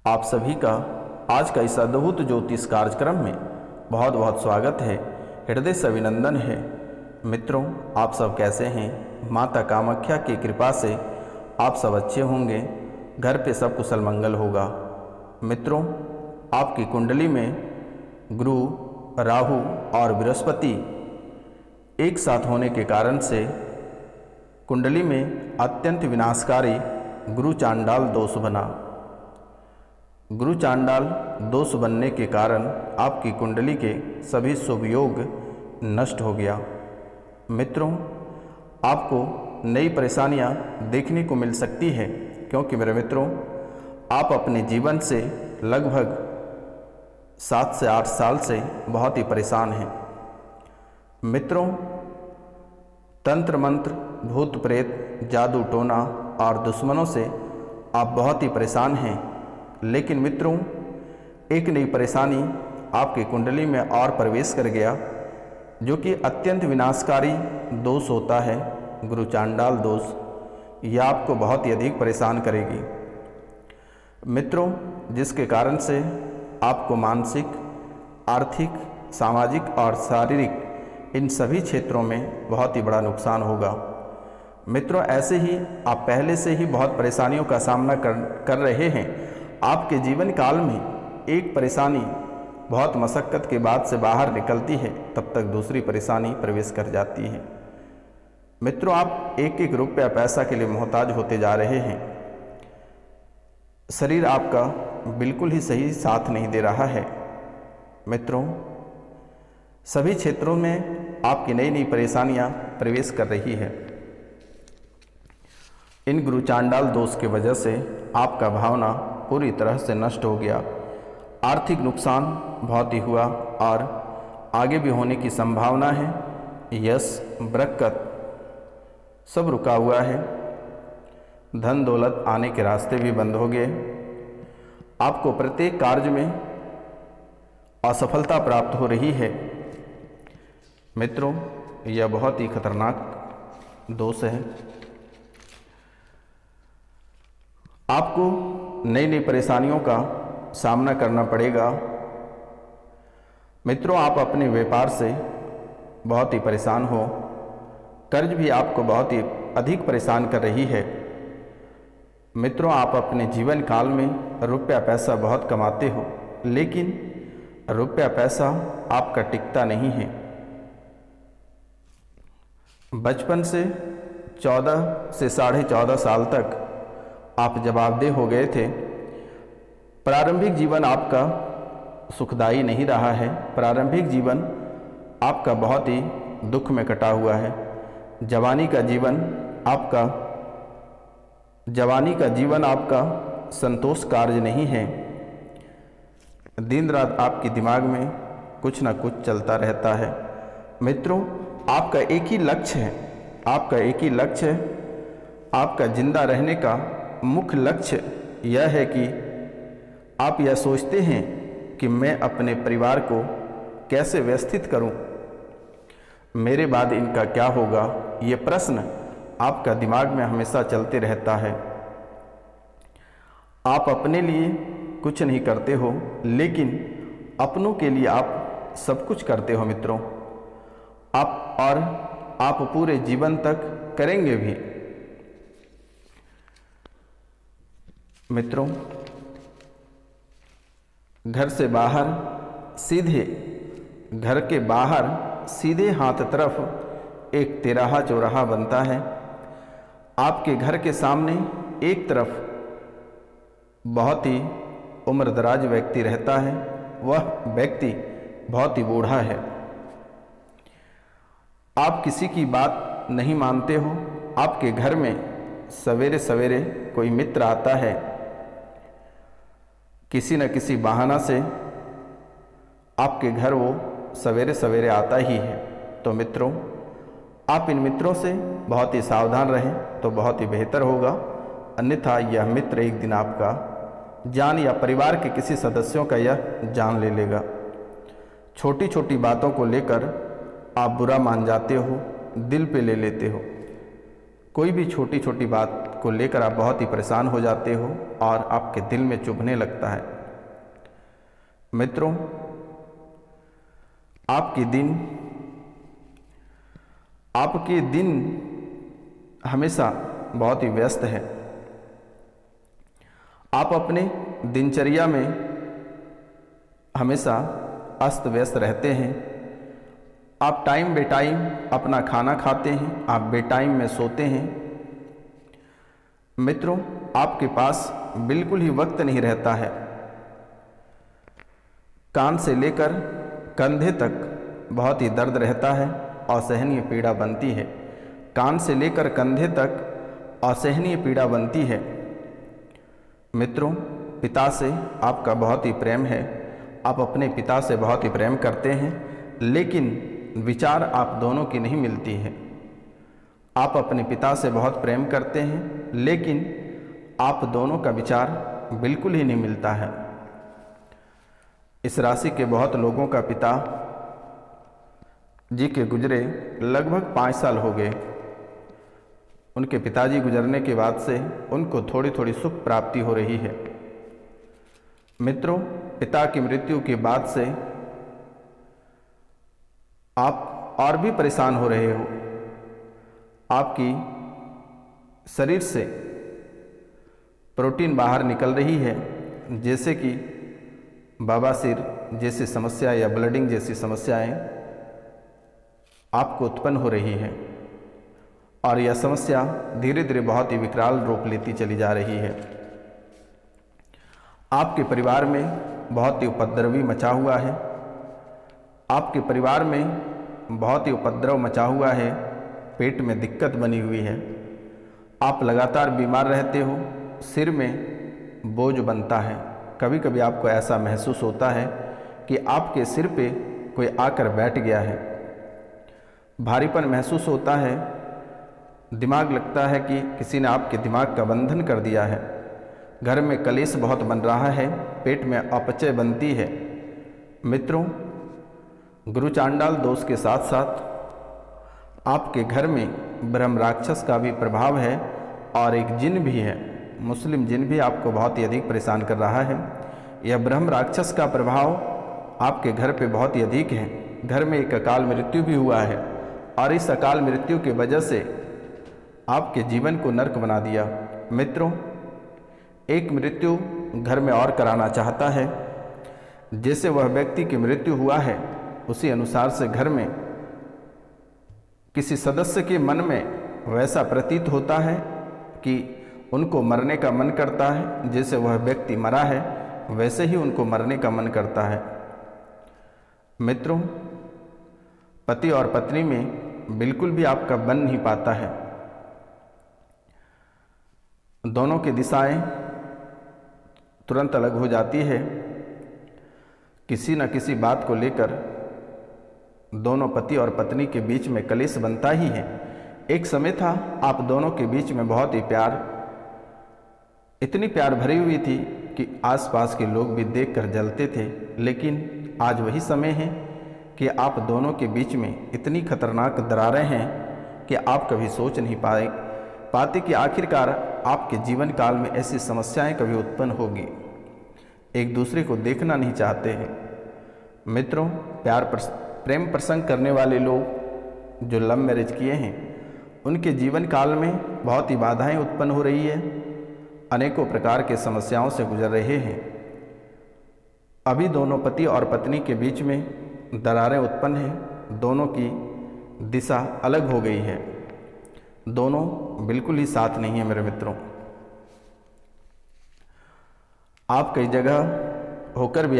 आप सभी का आज का इस अद्भुत ज्योतिष कार्यक्रम में बहुत बहुत स्वागत है, हृदय से अभिनंदन है। मित्रों, आप सब कैसे हैं? माता कामाख्या की कृपा से आप सब अच्छे होंगे, घर पे सब कुशल मंगल होगा। मित्रों, आपकी कुंडली में गुरु, राहु और बृहस्पति एक साथ होने के कारण से कुंडली में अत्यंत विनाशकारी गुरु चांडाल दोष बना। गुरु चांडाल दोष बनने के कारण आपकी कुंडली के सभी शुभ योग नष्ट हो गया। मित्रों, आपको नई परेशानियां देखने को मिल सकती है, क्योंकि मेरे मित्रों, आप अपने जीवन से लगभग 7 से 8 साल से बहुत ही परेशान हैं। मित्रों, तंत्र मंत्र, भूत प्रेत, जादू टोना और दुश्मनों से आप बहुत ही परेशान हैं। लेकिन मित्रों, एक नई परेशानी आपकी कुंडली में और प्रवेश कर गया, जो कि अत्यंत विनाशकारी दोष होता है, गुरु चांडाल दोष। यह आपको बहुत ही अधिक परेशान करेगी। मित्रों, जिसके कारण से आपको मानसिक, आर्थिक, सामाजिक और शारीरिक इन सभी क्षेत्रों में बहुत ही बड़ा नुकसान होगा। मित्रों, ऐसे ही आप पहले से ही बहुत परेशानियों का सामना कर रहे हैं। आपके जीवन काल में एक परेशानी बहुत मशक्क़त के बाद से बाहर निकलती है, तब तक दूसरी परेशानी प्रवेश कर जाती है। मित्रों, आप एक एक रुपया पैसा के लिए मोहताज होते जा रहे हैं। शरीर आपका बिल्कुल ही सही साथ नहीं दे रहा है। मित्रों, सभी क्षेत्रों में आपकी नई नई परेशानियां प्रवेश कर रही है। इन गुरु चांडाल दोष की वजह से आपका भावना पूरी तरह से नष्ट हो गया। आर्थिक नुकसान बहुत ही हुआ और आगे भी होने की संभावना है। यश, बरकत सब रुका हुआ है। धन दौलत आने के रास्ते भी बंद हो गए। आपको प्रत्येक कार्य में असफलता प्राप्त हो रही है। मित्रों, यह बहुत ही खतरनाक दोष है। आपको नई नई परेशानियों का सामना करना पड़ेगा। मित्रों, आप अपने व्यापार से बहुत ही परेशान हो। कर्ज भी आपको बहुत ही अधिक परेशान कर रही है। मित्रों, आप अपने जीवन काल में रुपया पैसा बहुत कमाते हो, लेकिन रुपया पैसा आपका टिकता नहीं है। बचपन से 14 से 14.5 साल तक आप जवाबदेह हो गए थे। प्रारंभिक जीवन आपका सुखदायी नहीं रहा है। प्रारंभिक जीवन आपका बहुत ही दुख में कटा हुआ है। जवानी का जीवन आपका संतोष कार्य नहीं है। दिन रात आपके दिमाग में कुछ ना कुछ चलता रहता है। मित्रों, आपका एक ही लक्ष्य है। आपका जिंदा रहने का मुख्य लक्ष्य यह है कि आप यह सोचते हैं कि मैं अपने परिवार को कैसे व्यवस्थित करूं, मेरे बाद इनका क्या होगा। ये प्रश्न आपका दिमाग में हमेशा चलते रहता है। आप अपने लिए कुछ नहीं करते हो, लेकिन अपनों के लिए आप सब कुछ करते हो। मित्रों, आप पूरे जीवन तक करेंगे भी। मित्रों, घर के बाहर सीधे हाथ तरफ एक तिराहा चौराहा बनता है। आपके घर के सामने एक तरफ बहुत ही उम्रदराज व्यक्ति रहता है। वह व्यक्ति बहुत ही बूढ़ा है। आप किसी की बात नहीं मानते हो। आपके घर में सवेरे सवेरे कोई मित्र आता है, किसी न किसी बहाना से आपके घर वो सवेरे सवेरे आता ही है। तो मित्रों, आप इन मित्रों से बहुत ही सावधान रहें तो बहुत ही बेहतर होगा। अन्यथा यह मित्र एक दिन आपका जान या परिवार के किसी सदस्यों का यह जान ले लेगा। छोटी छोटी बातों को लेकर आप बुरा मान जाते हो, दिल पे ले लेते हो। कोई भी छोटी छोटी बात को लेकर आप बहुत ही परेशान हो जाते हो और आपके दिल में चुभने लगता है। मित्रों, आपके दिन हमेशा बहुत ही व्यस्त है। आप अपने दिनचर्या में हमेशा अस्त व्यस्त रहते हैं। आप टाइम बे टाइम अपना खाना खाते हैं, आप बेटाइम में सोते हैं। मित्रों, आपके पास बिल्कुल ही वक्त नहीं रहता है। कान से लेकर कंधे तक बहुत ही दर्द रहता है, असहनीय पीड़ा बनती है। कान से लेकर कंधे तक असहनीय पीड़ा बनती है। मित्रों, पिता से आपका बहुत ही प्रेम है, आप अपने पिता से बहुत ही प्रेम करते हैं, लेकिन विचार आप दोनों की नहीं मिलती है। आप अपने पिता से बहुत प्रेम करते हैं, लेकिन आप दोनों का विचार बिल्कुल ही नहीं मिलता है। इस राशि के बहुत लोगों का पिता जी के गुजरे लगभग 5 साल हो गए। उनके पिताजी गुजरने के बाद से उनको थोड़ी थोड़ी सुख प्राप्ति हो रही है। मित्रों, पिता की मृत्यु के बाद से आप और भी परेशान हो रहे हो। आपकी शरीर से प्रोटीन बाहर निकल रही है, जैसे कि बवासीर जैसी समस्या या ब्लडिंग जैसी समस्याएं आपको उत्पन्न हो रही है और यह समस्या धीरे धीरे बहुत ही विकराल रूप लेती चली जा रही है। आपके परिवार में बहुत ही उपद्रवी मचा हुआ है। आपके परिवार में बहुत ही उपद्रव मचा हुआ है। पेट में दिक्कत बनी हुई है। आप लगातार बीमार रहते हो। सिर में बोझ बनता है। कभी कभी आपको ऐसा महसूस होता है कि आपके सिर पे कोई आकर बैठ गया है। भारीपन महसूस होता है। दिमाग लगता है कि किसी ने आपके दिमाग का बंधन कर दिया है। घर में कलेश बहुत बन रहा है। पेट में अपचय बनती है। मित्रों, गुरु चांडाल दोष के साथ साथ आपके घर में ब्रह्म राक्षस का भी प्रभाव है और एक जिन भी है। मुस्लिम जिन भी आपको बहुत ही अधिक परेशान कर रहा है। यह ब्रह्म राक्षस का प्रभाव आपके घर पे बहुत ही अधिक है। घर में एक अकाल मृत्यु भी हुआ है और इस अकाल मृत्यु की वजह से आपके जीवन को नर्क बना दिया। मित्रों, एक मृत्यु घर में और कराना चाहता है। जैसे वह व्यक्ति की मृत्यु हुआ है, उसी अनुसार से घर में किसी सदस्य के मन में वैसा प्रतीत होता है कि उनको मरने का मन करता है। जैसे वह व्यक्ति मरा है, वैसे ही उनको मरने का मन करता है। मित्रों, पति और पत्नी में बिल्कुल भी आपका बन नहीं पाता है। दोनों की दिशाएं तुरंत अलग हो जाती है। किसी न किसी बात को लेकर दोनों पति और पत्नी के बीच में कलेश बनता ही है। एक समय था आप दोनों के बीच में बहुत ही इतनी प्यार भरी हुई थी कि आसपास के लोग भी देखकर जलते थे। लेकिन आज वही समय है कि आप दोनों के बीच में इतनी खतरनाक दरारें हैं कि आप कभी सोच नहीं पाते कि आखिरकार आपके जीवन काल में ऐसी समस्याएं कभी उत्पन्न होगी। एक दूसरे को देखना नहीं चाहते हैं। मित्रों, प्रेम प्रसंग करने वाले लोग जो लव मैरिज किए हैं, उनके जीवन काल में बहुत ही बाधाएं उत्पन्न हो रही है। अनेकों प्रकार के समस्याओं से गुजर रहे हैं। अभी दोनों पति और पत्नी के बीच में दरारें उत्पन्न हैं। दोनों की दिशा अलग हो गई है। दोनों बिल्कुल ही साथ नहीं है। मेरे मित्रों, आप कई जगह होकर भी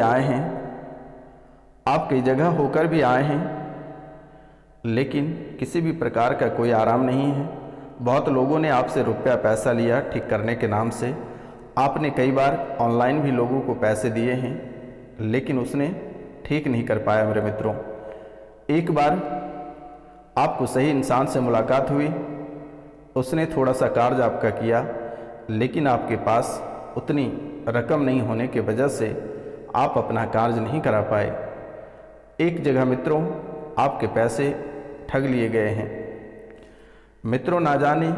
आए हैं, लेकिन किसी भी प्रकार का कोई आराम नहीं है। बहुत लोगों ने आपसे रुपया पैसा लिया ठीक करने के नाम से। आपने कई बार ऑनलाइन भी लोगों को पैसे दिए हैं, लेकिन उसने ठीक नहीं कर पाया। मेरे मित्रों, एक बार आपको सही इंसान से मुलाकात हुई, उसने थोड़ा सा कार्य आपका किया, लेकिन आपके पास उतनी रकम नहीं होने की वजह से आप अपना कार्य नहीं करा पाए। एक जगह मित्रों आपके पैसे ठग लिए गए हैं। मित्रों, ना जाने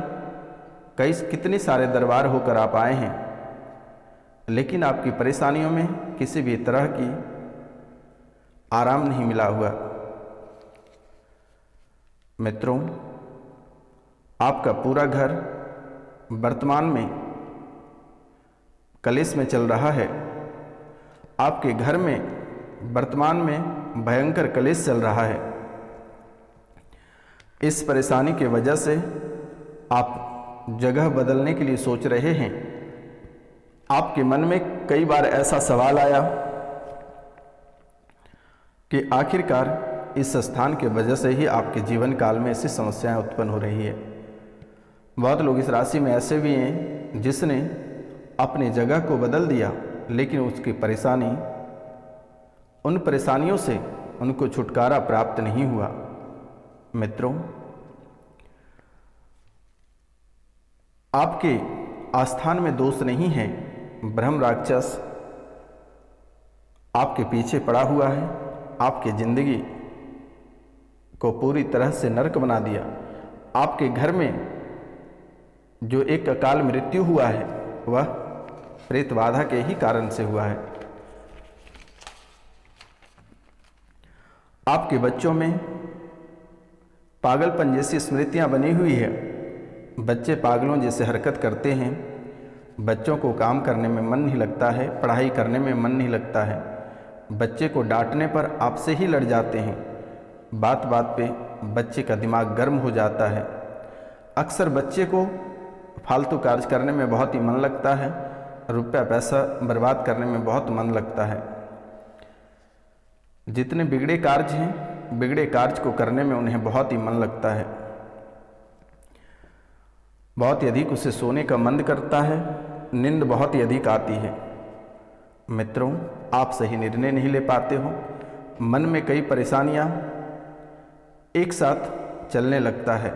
कितने सारे दरबार होकर आप आए हैं, लेकिन आपकी परेशानियों में किसी भी तरह की आराम नहीं मिला हुआ। मित्रों, आपका पूरा घर वर्तमान में कलेश में चल रहा है। आपके घर में वर्तमान में भयंकर कलेश चल रहा है। इस परेशानी की वजह से आप जगह बदलने के लिए सोच रहे हैं। आपके मन में कई बार ऐसा सवाल आया कि आखिरकार इस स्थान के वजह से ही आपके जीवन काल में ऐसी समस्याएं उत्पन्न हो रही है। बहुत लोग इस राशि में ऐसे भी हैं जिसने अपनी जगह को बदल दिया, लेकिन उसकी परेशानी, उन परेशानियों से उनको छुटकारा प्राप्त नहीं हुआ। मित्रों, आपके आस्थान में दोष नहीं है, ब्रह्म राक्षस आपके पीछे पड़ा हुआ है, आपकी जिंदगी को पूरी तरह से नरक बना दिया। आपके घर में जो एक अकाल मृत्यु हुआ है वह प्रेत बाधा के ही कारण से हुआ है। आपके बच्चों में पागलपन जैसी स्मृतियां बनी हुई है। बच्चे पागलों जैसे हरकत करते हैं। बच्चों को काम करने में मन नहीं लगता है, पढ़ाई करने में मन नहीं लगता है। बच्चे को डांटने पर आपसे ही लड़ जाते हैं। बात बात पे बच्चे का दिमाग गर्म हो जाता है। अक्सर बच्चे को फालतू कार्य करने में बहुत ही मन लगता है, रुपया पैसा बर्बाद करने में बहुत मन लगता है। जितने बिगड़े कार्य हैं, बिगड़े कार्य को करने में उन्हें बहुत ही मन लगता है। बहुत ही अधिक उसे सोने का मन करता है, नींद बहुत ही अधिक आती है। मित्रों, आप सही निर्णय नहीं ले पाते हो। मन में कई परेशानियां एक साथ चलने लगता है,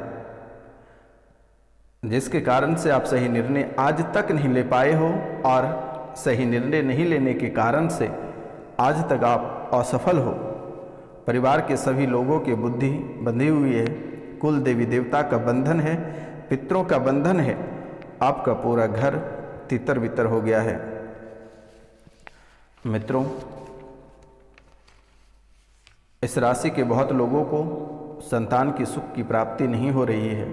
जिसके कारण से आप सही निर्णय आज तक नहीं ले पाए हो, और सही निर्णय नहीं लेने के कारण से आज तक आप असफल हो। परिवार के सभी लोगों की बुद्धि बंधी हुई है। कुल देवी देवता का बंधन है, पितरों का बंधन है। आपका पूरा घर तितर बितर हो गया है। मित्रों, इस राशि के बहुत लोगों को संतान की सुख की प्राप्ति नहीं हो रही है।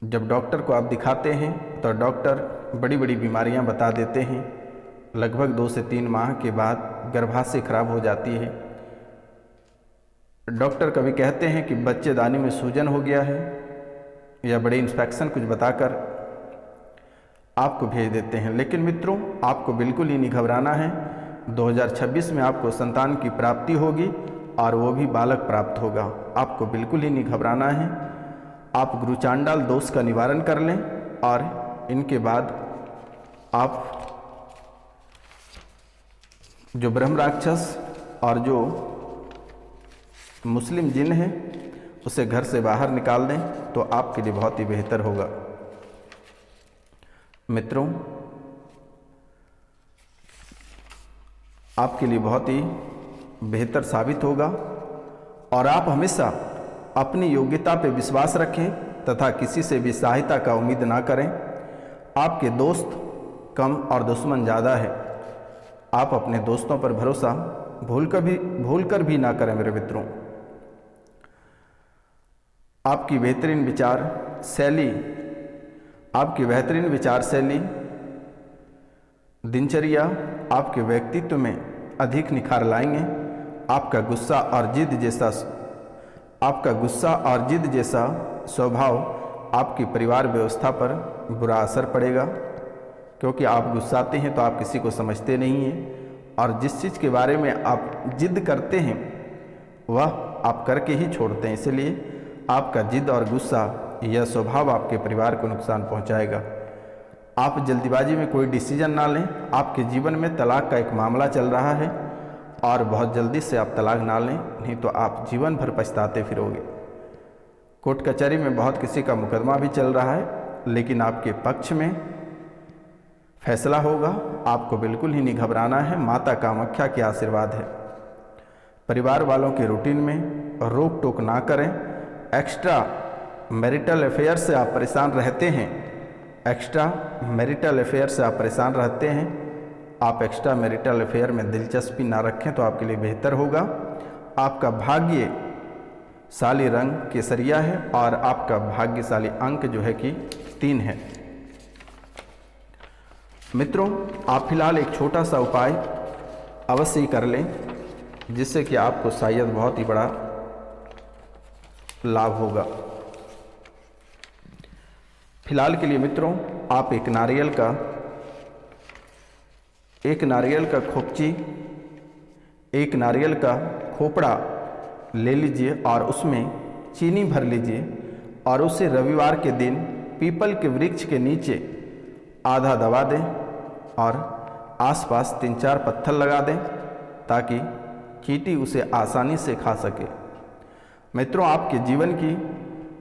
जब डॉक्टर को आप दिखाते हैं तो डॉक्टर बड़ी बड़ी बीमारियां बता देते हैं। लगभग 2 से 3 माह के बाद गर्भाशय खराब हो जाती है। डॉक्टर कभी कहते हैं कि बच्चेदानी में सूजन हो गया है, या बड़े इंस्पेक्शन कुछ बताकर आपको भेज देते हैं। लेकिन मित्रों, आपको बिल्कुल ही नहीं घबराना है। 2026 में आपको संतान की प्राप्ति होगी, और वो भी बालक प्राप्त होगा। आपको बिल्कुल ही नहीं घबराना है। आप गुरु चांडाल दोष का निवारण कर लें, और इनके बाद आप जो ब्रह्म राक्षस और जो मुस्लिम जिन है उसे घर से बाहर निकाल दें, तो आपके लिए बहुत ही बेहतर होगा। मित्रों, आपके लिए बहुत ही बेहतर साबित होगा, और आप हमेशा अपनी योग्यता पर विश्वास रखें तथा किसी से भी सहायता का उम्मीद ना करें। आपके दोस्त कम और दुश्मन ज़्यादा है। आप अपने दोस्तों पर भरोसा भूल कर भी ना करें मेरे मित्रों। आपकी बेहतरीन विचार शैली, आपकी बेहतरीन विचार शैली, दिनचर्या आपके व्यक्तित्व में अधिक निखार लाएंगे। आपका गुस्सा और जिद जैसा स्वभाव आपकी परिवार व्यवस्था पर बुरा असर पड़ेगा, क्योंकि आप गुस्साते हैं तो आप किसी को समझते नहीं हैं, और जिस चीज़ के बारे में आप जिद करते हैं वह आप करके ही छोड़ते हैं। इसलिए आपका जिद और गुस्सा, यह स्वभाव आपके परिवार को नुकसान पहुंचाएगा। आप जल्दीबाजी में कोई डिसीजन ना लें। आपके जीवन में तलाक का एक मामला चल रहा है, और बहुत जल्दी से आप तलाक ना लें, नहीं तो आप जीवन भर पछताते फिरोगे। कोर्ट कचहरी में बहुत किसी का मुकदमा भी चल रहा है, लेकिन आपके पक्ष में फैसला होगा। आपको बिल्कुल ही नहीं घबराना है। माता कामाख्या के आशीर्वाद है। परिवार वालों के रूटीन में रोक टोक ना करें। एक्स्ट्रा मैरिटल अफेयर से आप परेशान रहते हैं, एक्स्ट्रा मैरिटल अफेयर से आप परेशान रहते हैं, आप एक्स्ट्रा मैरिटल अफेयर में दिलचस्पी ना रखें तो आपके लिए बेहतर होगा। आपका भाग्यशाली रंग केसरिया है और आपका भाग्यशाली अंक जो है कि 3 है। मित्रों, आप फिलहाल एक छोटा सा उपाय अवश्य ही कर लें, जिससे कि आपको शायद बहुत ही बड़ा लाभ होगा। फिलहाल के लिए मित्रों, आप एक नारियल का खोपची, एक नारियल का खोपड़ा ले लीजिए और उसमें चीनी भर लीजिए और उसे रविवार के दिन पीपल के वृक्ष के नीचे आधा दबा दें और आसपास 3-4 पत्थर लगा दें ताकि चींटी उसे आसानी से खा सके। मित्रों, आपके जीवन की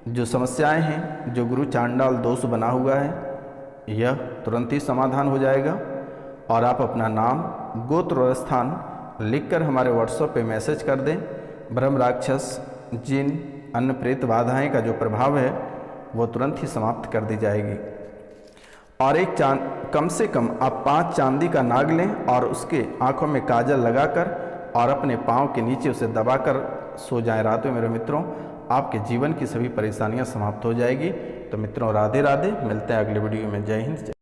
जो समस्याएं हैं, जो गुरु चांडाल दोष बना हुआ है, यह तुरंत ही समाधान हो जाएगा और आप अपना नाम, गोत्र और स्थान लिखकर हमारे व्हाट्सएप पे मैसेज कर दें। ब्रह्म राक्षस, जिन, अन्य प्रेत बाधाएं का जो प्रभाव है वो तुरंत ही समाप्त कर दी जाएगी। और एक कम से कम आप 5 चांदी का नाग लें और उसके आंखों में काजल लगाकर और अपने पाँव के नीचे उसे दबाकर सो जाएं रात में। मेरे मित्रों, आपके जीवन की सभी परेशानियां समाप्त हो जाएगी। तो मित्रों, राधे राधे, मिलते हैं अगले वीडियो में। जय हिंद।